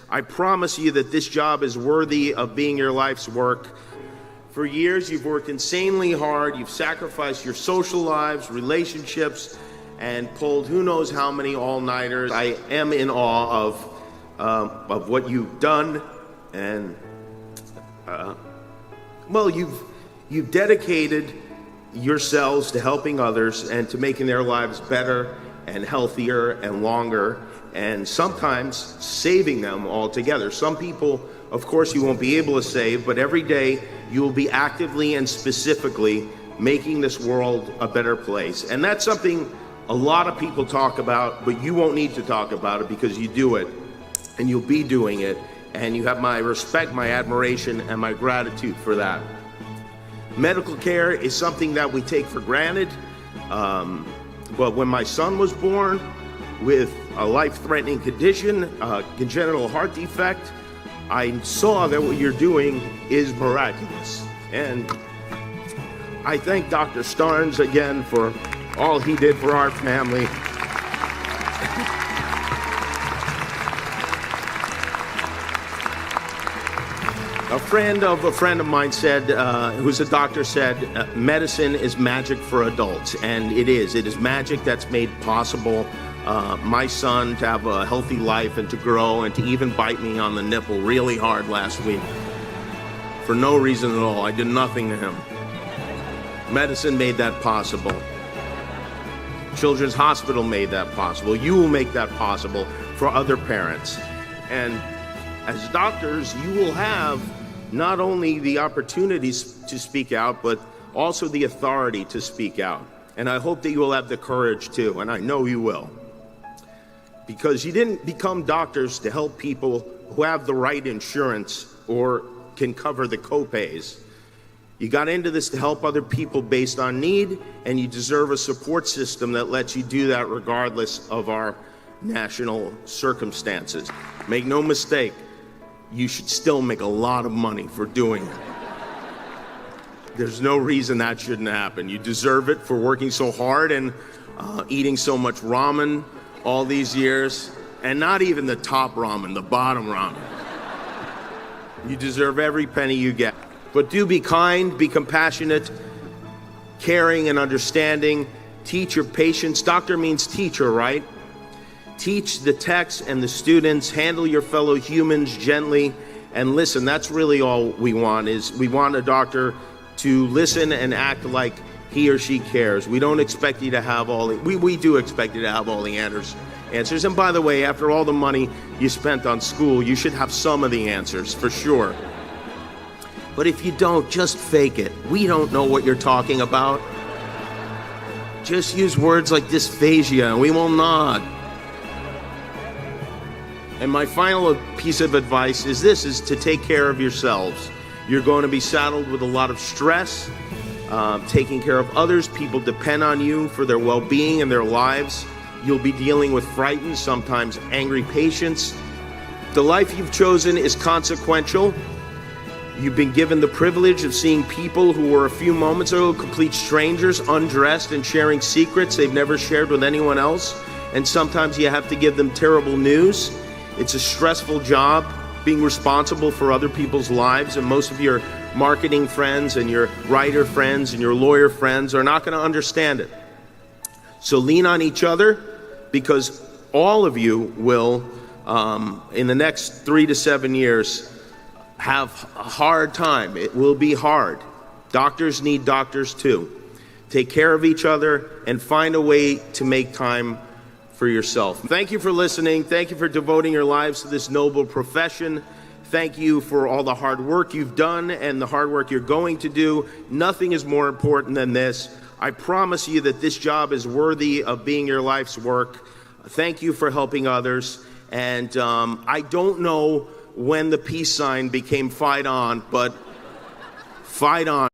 I promise you that this job is worthy of being your life's work. For years, you've worked insanely hard. You've sacrificed your social lives, relationships, and pulled who knows how many all-nighters. I am in awe of what you've done, and well, you've dedicated yourselves to helping others and to making their lives better and healthier and longer, and sometimes saving them altogether. Some people, of course, you won't be able to save, but every day you will be actively and specifically making this world a better place. And that's something a lot of people talk about, but you won't need to talk about it because you do it, and you'll be doing it, and you have my respect, my admiration, and my gratitude for that. Medical care is something that we take for granted, but when my son was born with a life-threatening condition, a congenital heart defect, I saw that what you're doing is miraculous. And I thank Dr. Starnes again for all he did for our family. A friend of mine said, who's a doctor, said, medicine is magic for adults, and it is. It is magic that's made possible my son to have a healthy life and to grow and to even bite me on the nipple really hard last week for no reason at all. I did nothing to him. Medicine made that possible. Children's Hospital made that possible. You will make that possible for other parents. And as doctors, you will have not only the opportunities to speak out, but also the authority to speak out. And I hope that you will have the courage to, and I know you will. Because you didn't become doctors to help people who have the right insurance or can cover the copays. You got into this to help other people based on need, and you deserve a support system that lets you do that regardless of our national circumstances. Make no mistake, you should still make a lot of money for doing it. There's no reason that shouldn't happen. You deserve it for working so hard and eating so much ramen all these years, and not even the top ramen, the bottom ramen. You deserve every penny you get. But do be kind, be compassionate, caring and understanding. Teach your patients. Doctor means teacher, right? Teach the techs and the students. Handle your fellow humans gently. And listen, that's really all we want, is we want a doctor to listen and act like he or she cares. We don't expect you to have all the, we do expect you to have all the answers. And by the way, after all the money you spent on school, you should have some of the answers, for sure. But if you don't, just fake it. We don't know what you're talking about. Just use words like dysphagia and we will nod. And my final piece of advice is this, is to take care of yourselves. You're going to be saddled with a lot of stress, taking care of others. People depend on you for their well-being and their lives. You'll be dealing with frightened, sometimes angry patients. The life you've chosen is consequential. You've been given the privilege of seeing people who were a few moments ago complete strangers, undressed and sharing secrets they've never shared with anyone else. And sometimes you have to give them terrible news. It's a stressful job, being responsible for other people's lives, and most of your marketing friends and your writer friends and your lawyer friends are not going to understand it. So lean on each other, because all of you will, in the next 3 to 7 years, have a hard time. It will be hard. Doctors need doctors too. Take care of each other and find a way to make time for yourself. Thank you for listening. Thank you for devoting your lives to this noble profession. Thank you for all the hard work you've done and the hard work you're going to do. Nothing is more important than this. I promise you that this job is worthy of being your life's work. Thank you for helping others. And I don't know when the peace sign became fight on, but fight on.